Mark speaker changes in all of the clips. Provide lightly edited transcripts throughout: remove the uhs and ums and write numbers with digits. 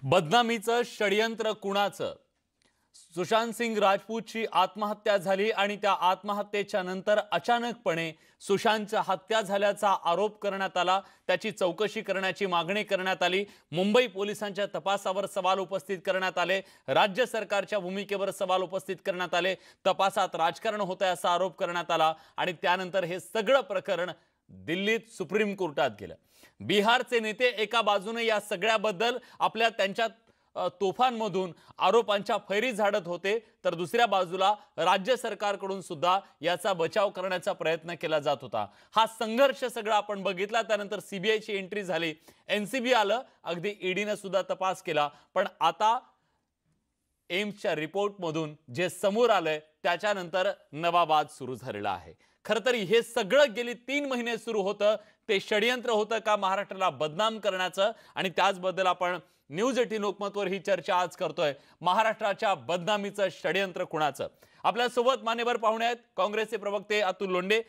Speaker 1: बदनामीचं षडयंत्र कुणाचं? सुशांत सिंग राजपूतची आत्महत्या झाली आणि त्या आत्महत्येच्या नंतर अचानकपणे सुशांतच्या हत्या झाल्याचा आरोप करण्यात आला। त्याची चौकशी करण्याची मागणी करण्यात आली। मुंबई पोलिसांच्या तपासावर सवाल उपस्थित करण्यात आले। राज्य सरकारच्या भूमिकेवर सवाल उपस्थित करण्यात आले। तपासात राजकारण होतंय असा आरोप करण्यात आला आणि त्यानंतर हे सगळं प्रकरण दिल्लीत सुप्रीम कोर्टात गेलं। बिहारचे नेते एका बाजूने या सगळ्याबद्दल आपल्या त्यांच्या तोफांमधून आरोपांच्या फैरी झाडत होते, तर दुसऱ्या बाजूला राज्य सरकारकडून सुद्धा याचा बचाव करण्याचा प्रयत्न केला जात होता। हा संघर्ष सगळा आपण बघितला। त्यानंतर सीबीआयची एंट्री झाली, एनसीबी आलं, अगदी ईडीने सुद्धा तपास केला। पण आता एम्सच्या रिपोर्टमधून जे समोर आलंय त्याच्यानंतर नवा वाद सुरू झालेला आहे। खरं तर हे सगळं गेली 3 महिने सुरू होतं, ते षडयंत्र होतं का महाराष्ट्राला बदनाम करण्याचं? आणि त्याचबद्दल आपण न्यूज 18 लोकमतवर ही चर्चा आज करतोय। महाराष्ट्राच्या बदनामीचं षडयंत्र कुणाचं? आपल्या सोबत मान्यवर पाहुणे आहेत। काँग्रेसचे प्रवक्ते अतुल लोंढे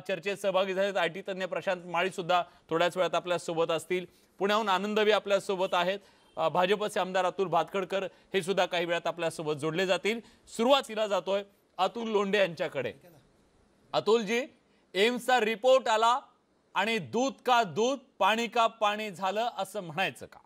Speaker 1: चर्चेत सहभागी झालेत। आयटी तज्ञ प्रशांत माळी सुद्धा थोड्याच वेळात आपल्या सोबत असतील। पुण्याहून आनंदवी आपल्या सोबत आहेत। भाजपचे आमदार अतुल भातखळकर हे सुद्धा काही वेळात आपल्या सोबत जोडले जातील। सुरुवातीला जातोय अतुल लोंढे यांच्याकडे। अतुल जी, एम्सचा रिपोर्ट आला आणि दूध का दूध पाणी का पाणी झालं असं म्हणायचं का?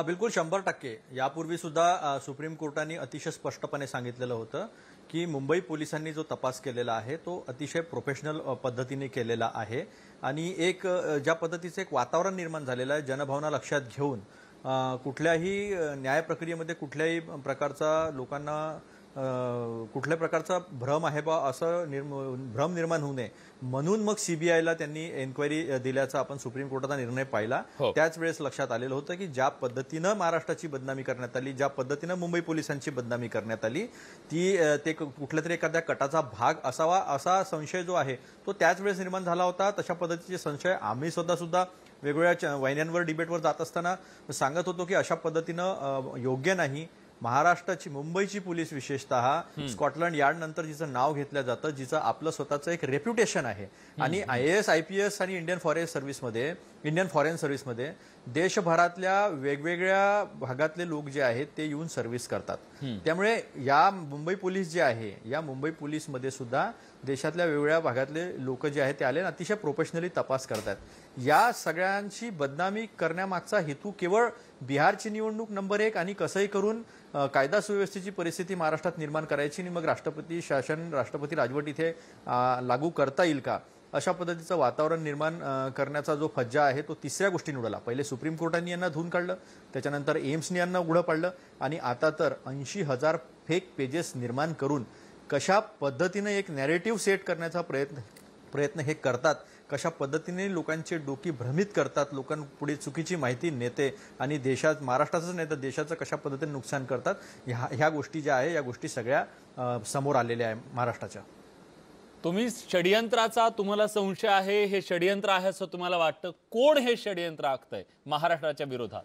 Speaker 2: बिलकुल 100%। यापूर्वी सुद्धा सुप्रीम कोर्टाने अतिशय स्पष्टपणे सांगितलेलं होतं की मुंबई पोलिसांनी जो तपास केलेला आहे तो अतिशय प्रोफेशनल पद्धतीने केलेला आहे आणि एक ज्या पद्धतीचं एक वातावरण निर्माण झालेलं आहे जनभावना लक्षात घेऊन कुठल्याही न्याय प्रक्रियेमध्ये कुठल्याही प्रकारचा लोकांना कुठल्या प्रकारचा भ्रम आहे बा असं भ्रम निर्माण होऊ नये म्हणून मग सीबीआयला त्यांनी एन्क्वायरी दिल्याचा आपण सुप्रीम कोर्टाचा निर्णय पाहिला। त्याच वेळेस लक्षात आलेलं होतं की ज्या पद्धतीनं महाराष्ट्राची बदनामी करण्यात आली, ज्या पद्धतीनं मुंबई पोलिसांची बदनामी करण्यात आली, ते कुठल्या तरी एखाद्या कटाचा भाग असावा असा संशय जो आहे तो त्याच वेळेस निर्माण झाला होता। तशा पद्धतीचे संशय आम्ही सुद्धा वेगवेगळ्या वाहिन्यांवर डिबेटवर जात असताना सांगत होतो की अशा पद्धतीनं योग्य नाही। महाराष्ट्राची मुंबईची पोलीस विशेषतः स्कॉटलंड यार्ड नंतर जिचं नाव घेतलं जातं, जिचं आपलं स्वतःचं एक रेप्युटेशन आहे आणि IAS IPS आणि इंडियन फॉरेन सर्व्हिसमध्ये देशभरातल्या वेगवेगळ्या भागातले लोक जे आहेत ते येऊन सर्व्हिस करतात। त्यामुळे या मुंबई पोलीस जे आहे या मुंबई पोलीसमध्ये सुद्धा देशातल्या वेगवेगळ्या भागातले लोक जे आहेत ते आले अतिशय प्रोफेशनली तपास करतात। या सगळ्यांची बदनामी करण्यामागचा हेतू केवळ बिहारची निवडणूक नंबर 1 आणि कसंही करून कायदा सुव्यवस्थेची परिस्थिती महाराष्ट्रात निर्माण करायची आणि मग राष्ट्रपती शासन राष्ट्रपती राजवट इथे लागू करता येईल का अशा पद्धतीचं वातावरण निर्माण करण्याचा जो फज्जा आहे तो तिसऱ्या गोष्टीने उडाला। पहिले सुप्रीम कोर्टाने यांना धुवून काढलं, त्याच्यानंतर एम्सने यांना उघडं पाडलं आणि आता तर 80,000 फेक पेजेस निर्माण करून कशा पद्धतीने एक नॅरेटिव्ह सेट करण्याचा प्रयत्न हे करतात, कशा पद्धतीने लोकांचे डोकी भ्रमित करतात, लोकांपुढे चुकीची माहिती नेते आणि देशात महाराष्ट्राचंच नाही तर देशाचं कशा पद्धतीने नुकसान करतात, ह्या गोष्टी ज्या आहे या गोष्टी सगळ्या समोर आलेल्या आहे महाराष्ट्राच्या।
Speaker 1: तुम्ही षडयंत्राचा तुम्हाला संशय आहे, हे षडयंत्र आहे असं तुम्हाला वाटतं? कोण हे षडयंत्र आखतंय महाराष्ट्राच्या विरोधात?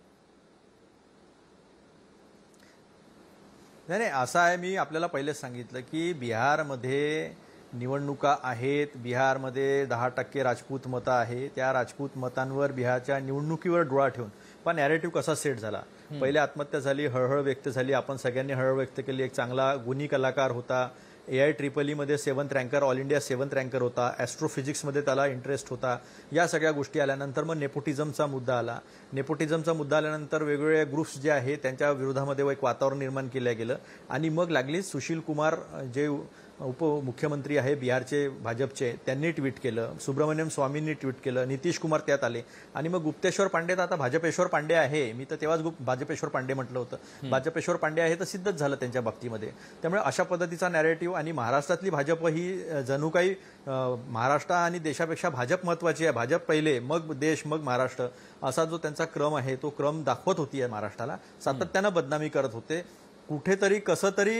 Speaker 2: नाही असं आहे, मी आपल्याला पहिलेच सांगितलं की बिहारमध्ये निवडणुका आहेत, बिहारमध्ये 10% राजपूत मतं आहे, त्या राजपूत मतांवर बिहारच्या निवडणुकीवर डोळा ठेवून पण नॅरेटिव्ह कसा सेट झाला। पहिले आत्महत्या झाली, हळहळ व्यक्त झाली, आपण सगळ्यांनी हळहळ व्यक्त केली, एक चांगला गुणी कलाकार होता, AIEEE मध्ये 7th ranker, all India 7th ranker होता, ॲस्ट्रोफिजिक्समध्ये त्याला इंटरेस्ट होता। या सगळ्या गोष्टी आल्यानंतर मग नेपोटिझमचा मुद्दा आला। नेपोटिझमचा मुद्दा आल्यानंतर वेगवेगळे ग्रुप्स जे आहेत त्यांच्या विरोधामध्ये एक वातावरण निर्माण केलं गेलं आणि मग लागली सुशील कुमार जे उपमुख्यमंत्री आहे बिहारचे भाजपचे, त्यांनी ट्विट केलं, सुब्रमण्यम स्वामींनी ट्विट केलं, नितीश कुमार त्यात आले आणि मग गुप्तेश्वर पांडे तर आता भाजपेश्वर पांडे आहे, मी तर तेव्हाच भाजपेश्वर पांडे म्हटलं होतं, भाजपेश्वर पांडे आहे तर सिद्धच झालं त्यांच्या बाबतीमध्ये। त्यामुळे अशा पद्धतीचा नॅरेटिव्ह आणि महाराष्ट्रातली भाजप ही जणू काही महाराष्ट्र आणि देशापेक्षा भाजप महत्वाची आहे, भाजप पहिले मग देश मग महाराष्ट्र असा जो त्यांचा क्रम आहे तो क्रम दाखवत होती महाराष्ट्राला, सातत्यानं बदनामी करत होते। कुठेतरी कसं तरी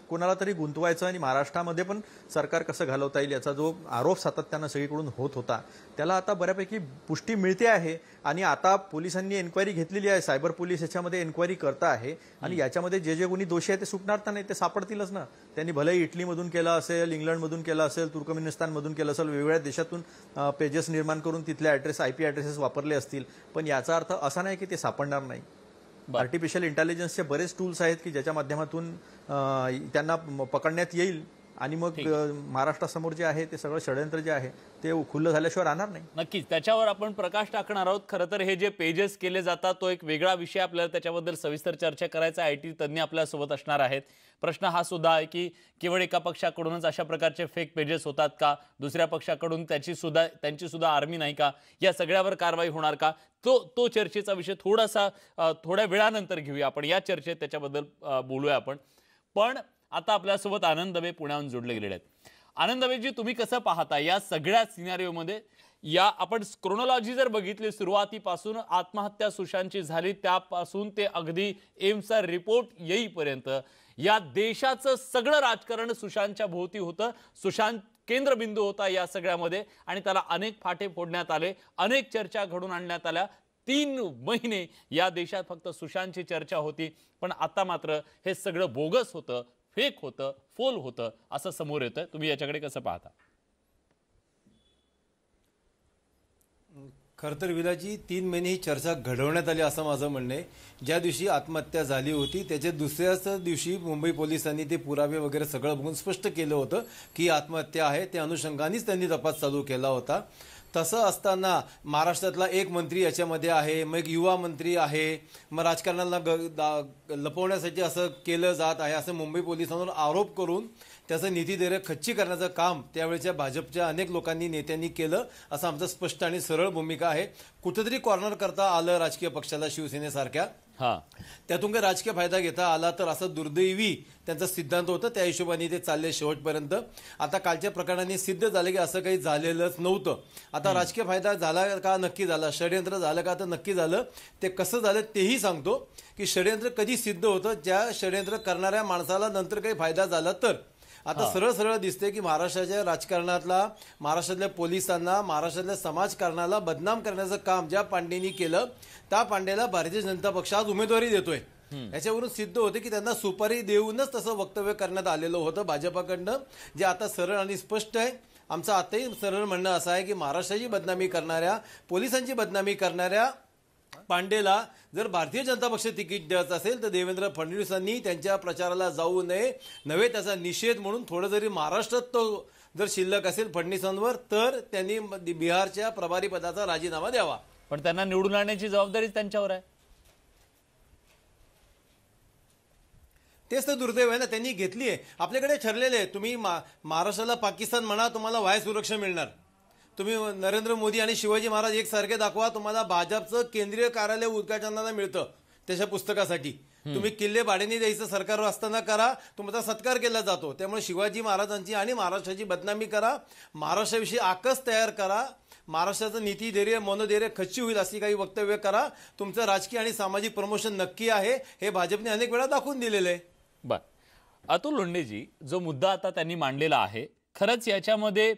Speaker 2: कोणाला तरी गुंतवायचं आणि महाराष्ट्रामध्ये पण सरकार कसं घालवता येईल याचा जो आरोप सातत्यानं सगळीकडून होत होता त्याला आता बऱ्यापैकी पुष्टी मिळते आहे. आणि आता पोलिसांनी एन्क्वायरी घेतलेली आहे, सायबर पोलीस याच्यामध्ये एन्क्वायरी करता आहे आणि याच्यामध्ये जे जे कोणी दोषी आहे ते सुटणार तर नाही, ते सापडतीलच ना. त्यांनी भले इटलीमधून केलं असेल, इंग्लंडमधून केलं असेल, तुर्कमेनिस्तानमधून केलं असेल, वेगवेगळ्या देशातून पेजेस निर्माण करून तिथले ॲड्रेस IP ॲड्रेसेस वापरले असतील, पण याचा अर्थ असा नाही की ते सापडणार नाही. आर्टिफिशियल इंटेलिजन्सचे बरेच टूल्स आहेत की ज्याच्या माध्यमातून त्यांना पकडण्यात येईल आणि मग महाराष्ट्रासमोर जे आहे ते सगळं षडयंत्र जे आहे ते खुल्लं झाल्याशिवाय राहणार नाही.
Speaker 1: नक्कीच त्याच्यावर आपण प्रकाश टाकणार आहोत. खरं तर हे जे पेजेस केले जातात तो एक वेगळा विषय, आपल्याला त्याच्याबद्दल सविस्तर चर्चा करायचा. IT तज्ज्ञ आपल्यासोबत असणार आहेत. प्रश्न हा सुद्धा आहे की केवळ एका पक्षाकडूनच अशा प्रकारचे फेक पेजेस होतात का, दुसऱ्या पक्षाकडून त्यांची सुद्धा आर्मी नाही का, या सगळ्यावर कारवाई होणार का, तो चर्चेचा विषय थोड्या वेळानंतर घेऊया आपण. या चर्चेत त्याच्याबद्दल बोलूया आपण. पण आता आपल्यासोबत आनंद दबे पुण्याहून जोडले गेलेले आहेत. आनंद दबेजी, तुम्ही कसं पाहता या सगळ्या सिनारिओमध्ये? आपण क्रोनॉलॉजी जर बघितली, सुरुवातीपासून आत्महत्या सुशांतची झाली त्यापासून ते अगदी एम्सचा रिपोर्ट येईपर्यंत या देशाचं सगळं राजकारण सुशांतच्या भोवती होतं. सुशांत केंद्रबिंदू होता या सगळ्यामध्ये आणि त्याला अनेक फाटे फोडण्यात आले, अनेक चर्चा घडून आणण्यात आल्या. 3 महिने या देशात फक्त सुशांतची चर्चा होती. पण आता मात्र हे सगळं बोगस होतं, फेक होतं, फोल होतं असं समोर येतं. तुम्ही याच्याकडे कसं पाहता?
Speaker 3: खरं तर विलाजी 3 महिने ही चर्चा घडवण्यात आली असं माझं म्हणणं आहे. ज्या दिवशी आत्महत्या झाली होती त्याच्या दुसऱ्याच दिवशी मुंबई पोलिसांनी ते पुरावे वगैरे सगळं बघून स्पष्ट केलं होतं की आत्महत्या आहे. त्या अनुषंगानेच त्यांनी तपास चालू केला होता. तसं असताना महाराष्ट्रातला एक मंत्री याच्यामध्ये आहे, मग युवा मंत्री आहे, मग राजकारणाला लपवण्यासाठी असं केलं जात आहे असं मुंबई पोलिसांवर आरोप करून त्याचं नीतिधैर्य खच्ची करण्याचं काम त्यावेळेच्या भाजपच्या अनेक लोकांनी नेत्यांनी केलं असं आमचं स्पष्ट आणि सरळ भूमिका आहे. कुठेतरी कॉर्नर करता आलं राजकीय पक्षाला, शिवसेनेसारख्या, त्यातून काही राजकीय फायदा घेता आला तर असं दुर्दैवी त्यांचा सिद्धांत होता. त्या हिशोबाने ते चालले शेवटपर्यंत. आता कालच्या प्रकरणाने सिद्ध झाले की असं काही झालेलंच नव्हतं. आता राजकीय फायदा झाला का? नक्की झाला. षडयंत्र झालं का? तर नक्की झालं. ते कसं झालं तेही सांगतो की षडयंत्र कधी सिद्ध होतं, ज्या षडयंत्र करणाऱ्या माणसाला नंतर काही फायदा झाला तर. आता सरळ सरळ दिसते की महाराष्ट्राच्या राजकारणातला, महाराष्ट्रातल्या पोलिसांना, महाराष्ट्रातल्या समाजकारणाला बदनाम करण्याचं काम ज्या पांडेंनी केलं त्या पांडेला भारतीय जनता पक्ष आज उमेदवारी देतोय. याच्यावरून सिद्ध होते की त्यांना सुपारी देऊनच तसं वक्तव्य करण्यात आलेलं होतं भाजपाकडनं, जे आता सरळ आणि स्पष्ट आहे. आमचं आताही सरळ म्हणणं असं आहे की महाराष्ट्राची बदनामी करणाऱ्या, पोलिसांची बदनामी करणाऱ्या पांडेला जर भारतीय जनता पक्ष तिकीट द्यायचं असेल तर देवेंद्र फडणवीसांनी त्यांच्या प्रचाराला जाऊ नये, नव्हे त्याचा निषेध म्हणून थोडं जरी महाराष्ट्रात तो जर शिल्लक असेल फडणवीसांवर तर त्यांनी बिहारच्या प्रभारी पदाचा राजीनामा द्यावा.
Speaker 1: पण त्यांना निवडून आणण्याची जबाबदारी त्यांच्यावर आहे.
Speaker 3: तेच तर दुर्दैव आहे ना, त्यांनी घेतली आहे. आपल्याकडे ठरलेले आहे, तुम्ही महाराष्ट्राला पाकिस्तान म्हणा, तुम्हाला वाय सुरक्षा मिळणार. तुम्ही नरेंद्र मोदी आणि शिवाजी महाराज एकसारखे दाखवा, तुम्हाला भाजपचं केंद्रीय कार्यालय उद्घाटनाला मिळतं त्याच्या पुस्तकासाठी. तुम्ही किल्ले भाड्याने द्यायचं सरकारवर असताना करा, तुमचा सत्कार केला जातो. त्यामुळे शिवाजी महाराजांची आणि महाराष्ट्राची बदनामी करा, महाराष्ट्राविषयी आकस तयार करा, महाराष्ट्राचं नीतिधैर्य, मनोधैर्य खच्ची होईल अशी काही वक्तव्य करा. तुमचं राजकीय आणि सामाजिक प्रमोशन नक्की आहे, हे भाजपने अनेक वेळा दाखवून दिलेलं आहे.
Speaker 1: बर, अतुल लोंढेजी, जो मुद्दा आता त्यांनी मांडलेला आहे, खरंच याच्यामध्ये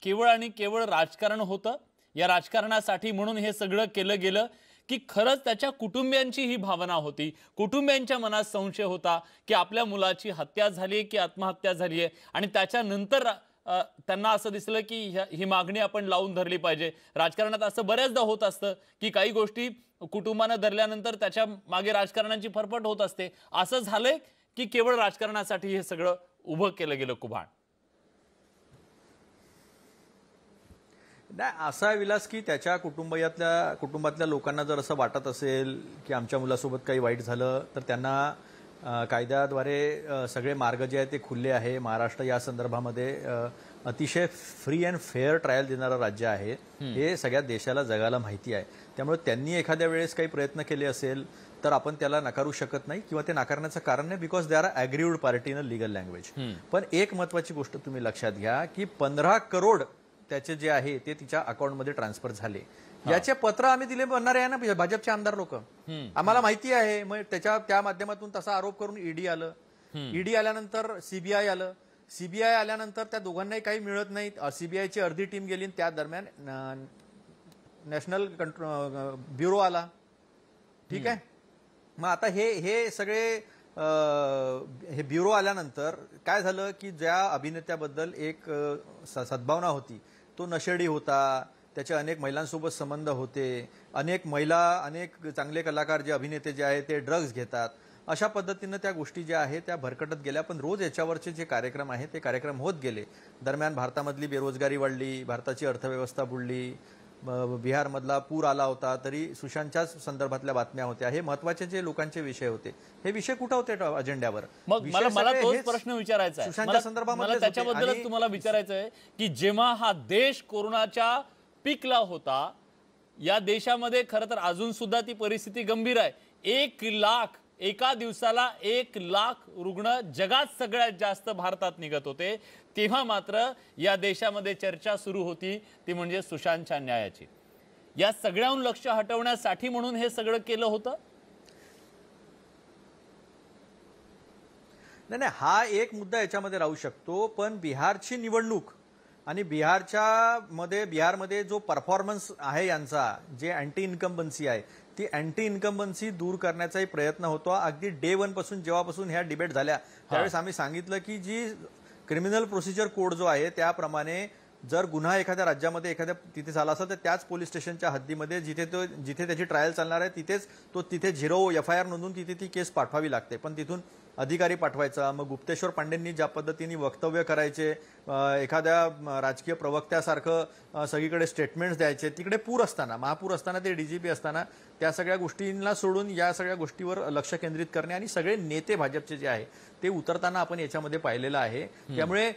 Speaker 1: केवळ आणि केवळ राजकारण होतं? या राजकारणासाठी म्हणून हे सगळं केलं गेलं की खरंच त्याच्या कुटुंबियांची ही भावना होती, कुटुंबियांच्या मनात संशय होता की आपल्या मुलाची हत्या झाली की आत्महत्या झाली आहे, आणि त्याच्यानंतर त्यांना असं दिसलं की ही मागणी आपण लावून धरली पाहिजे. राजकारणात असं बऱ्याचदा होत असतं की काही गोष्टी कुटुंबानं धरल्यानंतर त्याच्या मागे राजकारणाची फरफट होत असते. असं झालंय की केवळ राजकारणासाठी हे सगळं उभं केलं गेलं कुभाड?
Speaker 2: नाही, असा विलास की त्याच्या कुटुंबातल्या लोकांना जर असं वाटत असेल की आमच्या मुलासोबत काही वाईट झालं तर त्यांना कायद्याद्वारे सगळे मार्ग जे आहेत ते खुले आहे. महाराष्ट्र या संदर्भामध्ये अतिशय फ्री अँड फेअर ट्रायल देणारं राज्य आहे, हे सगळ्या देशाला जगाला माहिती आहे. त्यामुळे त्यांनी एखाद्या वेळेस काही प्रयत्न केले असेल तर आपण त्याला नकारू शकत नाही किंवा ते नाकारण्याचं कारण नाही, because they are aggrieved party in a legal language. पण एक महत्वाची गोष्ट तुम्ही लक्षात घ्या की 15 करोड त्याचे जे आहे ते तिच्या अकाउंटमध्ये ट्रान्सफर झाले. याचे पत्र आम्ही दिले म्हणणारे आहे ना भाजपचे आमदार लोक. आम्हाला माहिती आहे. मग त्या माध्यमातून तसा आरोप करून ईडी आलं. ईडी आल्यानंतर सीबीआय आलं. सीबीआय आल्यानंतर त्या दोघांनाही काही मिळत नाही. सीबीआयची अर्धी टीम गेली. त्या दरम्यान नॅशनल ब्युरो आला. ठीक आहे. मग आता हे सगळे हे ब्युरो आल्यानंतर काय झालं की ज्या अभिनेत्याबद्दल एक सद्भावना होती, तो नशेडी होता, त्याचे अनेक महिलांसोबत संबंध होते, अनेक चांगले कलाकार जे अभिनेते जे आहेत ते ड्रग्ज घेतात, अशा पद्धतीनं त्या गोष्टी ज्या आहेत त्या भरकटत गेल्या. पण रोज याच्यावरचे जे कार्यक्रम आहेत ते कार्यक्रम होत गेले. दरम्यान भारतामधली बेरोजगारी वाढली, भारताची अर्थव्यवस्था बुडली, बिहारमधला पूर आला होता, तरी सुशांतच्याच संदर्भातल्या बातम्या होत्या. हे महत्वाचे जे लोकांचे विषय होते, हे विषय कुठे होते अजेंड्यावर?
Speaker 1: मग मला तोच प्रश्न विचारायचा आहे.
Speaker 2: सुशांतच्या संदर्भामध्ये
Speaker 1: मला त्याच्याबद्दलच तुम्हाला विचारायचं आहे की जेव्हा हा देश कोरोनाच्या पीकला होता, या देशामध्ये खरं तर अजून सुद्धा ती परिस्थिती गंभीर आहे. 1 लाख एका दिवसाला 1 लाख रुग्ण जगात सगळ्यात जास्त भारतात निघत होते. तेव्हा मात्र या देशामध्ये चर्चा सुरू होती, ती म्हणजे सुशांतच्या न्यायाची. या सगळ्याहून लक्ष हटवण्यासाठी म्हणून हे सगळं केलं होतं.
Speaker 2: नाही, हा एक मुद्दा याच्यामध्ये राहू शकतो. पण बिहारची निवडणूक आणि बिहारमध्ये जो परफॉर्मन्स आहे यांचा, जे अँटी इन्कम्बन्सी आहे, ती अँटी इन्कम्बन्सी दूर करण्याचाही प्रयत्न होतो. अगदी डे 1 पासून जेव्हापासून ह्या डिबेट झाल्या त्यावेळेस आम्ही सांगितलं की जी क्रिमिनल प्रोसिजर कोड जो आहे त्याप्रमाणे जर गुन्हा एखाद्या राज्यामध्ये तिथे झाला असेल तर त्याच पोलीस स्टेशनच्या हद्दीमध्ये जिथे त्याची ट्रायल चालणार आहे तिथे 0 FIR नोंदून तिथे ती केस पाठवावी लागते. पण तिथून अधिकारी पाठवायचा. मग गुप्तेश्वर पांडेंनी ज्या पद्धतीने वक्तव्य करायचे, एखाद्या राजकीय प्रवक्त्यासारखं सगळीकडे स्टेटमेंट्स द्यायचे, तिकडे महापूर असताना ते DGP असताना त्या सगळ्या गोष्टींना सोडून या सगळ्या गोष्टीवर लक्ष केंद्रित करणे आणि सगळे नेते भाजपचे जे आहे ते उतरताना आपण याच्यामध्ये पाहिलेलं आहे. त्यामुळे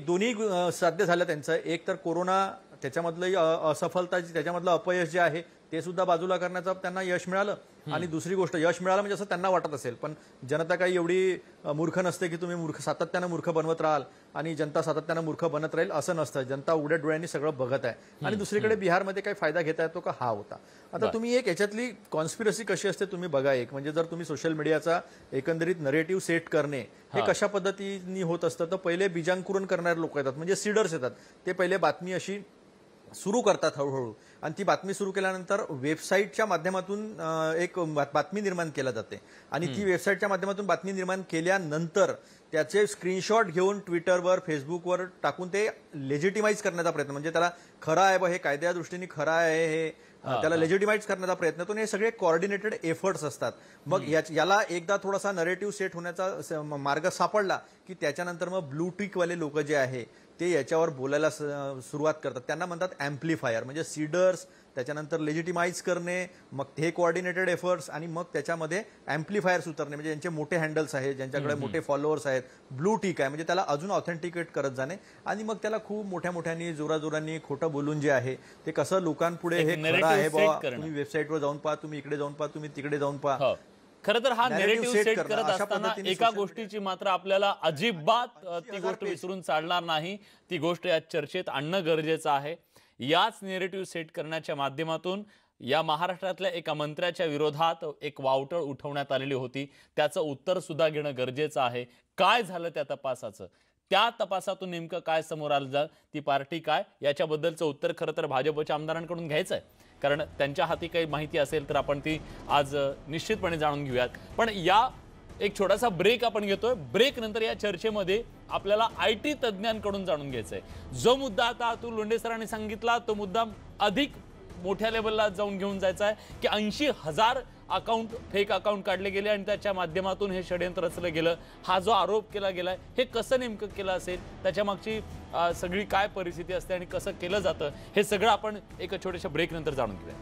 Speaker 2: दोन्ही साध्य झालं त्यांचं. एक तर कोरोना, त्याच्यामधलं असफलता, त्याच्यामधलं अपयश जे आहे ते सुद्धा बाजूला करण्याचं त्यांना यश मिळालं. आणि दुसरी गोष्ट, यश मिळालं म्हणजे असं त्यांना वाटत असेल, पण जनता काही एवढी मूर्ख नसते की तुम्ही सातत्यानं मूर्ख बनवत राहाल आणि जनता सातत्यानं मूर्ख बनत राहील, असं नसतं. जनता उघड्या डोळ्यांनी सगळं बघत आहे. आणि दुसरीकडे बिहारमध्ये काही फायदा घेता येतो का, हा होता. आता तुम्ही एक याच्यातली कॉन्स्पिरसी कशी असते तुम्ही बघा. एक म्हणजे जर तुम्ही सोशल मीडियाचा एकंदरीत नरेटिव्ह सेट करणे हे कशा पद्धतीने होत असतं, तर पहिले बीजांकुरण करणारे लोक येतात, म्हणजे सीडर्स येतात. ते पहिले बातमी अशी सुरू करतात हळूहळू, आणि ती बातमी सुरू केल्यानंतर वेबसाईटच्या माध्यमातून एक बातमी निर्माण केली जाते. आणि ती वेबसाईटच्या माध्यमातून बातमी निर्माण केल्यानंतर त्याचे स्क्रीनशॉट घेऊन ट्विटरवर, फेसबुकवर टाकून ते लेजिटिमाइज करण्याचा प्रयत्न, म्हणजे त्याला खरं आहे हे कायद्या दृष्टीने खरं आहे हे त्याला लेजिटिमाइज करण्याचा प्रयत्न होतो. हे सगळे कोऑर्डिनेटेड एफर्ट्स असतात. मग याला एकदा थोडासा नरेटिव्ह सेट होण्याचा मार्ग सापडला की त्याच्यानंतर मग ब्लू टिक वाले लोक जे आहे ते याच्यावर बोलायला सुरुवात करतात. त्यांना म्हणतात ॲम्प्लिफायर, म्हणजे सीडर्स, त्याच्यानंतर लेजिटिमाइज करणे, मग हे कोऑर्डिनेटेड एफर्ट्स, आणि मग त्याच्यामध्ये ॲम्प्लिफायर्स उतरणे, म्हणजे ज्यांचे मोठे हँडल्स आहेत, ज्यांच्याकडे मोठे फॉलोअर्स आहेत, ब्लू टिक आहे, म्हणजे त्याला अजून ऑथेंटिकेट करत जाणे. आणि मग त्याला खूप मोठ्याने जोराजोरांनी खोटं बोलून जे आहे ते कसं लोकांपुढे हे खरं आहे बाबा, तुम्ही वेबसाईटवर जाऊन पहा, तुम्ही इकडे जाऊन पहा, तुम्ही तिकडे जाऊन पहा.
Speaker 1: खरं तर हा नेरेटिव्ह सेट करत असताना एका गोष्टीची मात्र आपल्याला अजिबात ती गोष्ट विसरून चालणार नाही. ती गोष्ट या चर्चेत आणणं गरजेचं आहे. याच नेरेटिव्ह सेट करण्याच्या माध्यमातून या महाराष्ट्रातल्या एका मंत्र्याच्या विरोधात एक वावटळ उठवण्यात आलेली होती. त्याचं उत्तर सुद्धा घेणं गरजेचं आहे. काय झालं त्या तपासाचं, त्या तपासातून नेमकं काय समोर आलं, ती पार्टी काय, याच्याबद्दलचं उत्तर खरं तर भाजपच्या आमदारांकडून घ्यायचं आहे. कारण त्यांच्या हाती काही माहिती असेल तर आपण ती आज निश्चितपणे जाणून घेऊयात. पण या एक छोटासा ब्रेक आपण घेतोय. ब्रेक नंतर या चर्चेमध्ये आपल्याला IT तज्ज्ञांकडून जाणून घ्यायचंय. जो मुद्दा आता अतुल लोंढे सरांनी सांगितला तो मुद्दा अधिक मोठ्या लेवलला जाऊन घेऊन जायचा आहे की 80,000 फेक अकाउंट काढले गेले आणि त्याच्या माध्यमातून हे षडयंत्र रचलं गेलं. हा जो आरोप केला गेलाय हे कसं नेमकं केलं असेल, त्याच्या मागची सगळी काय परिस्थिती असते आणि कसं केलं जातं, हे सगळं आपण एका छोट्याशा ब्रेक नंतर जाणून घेऊया.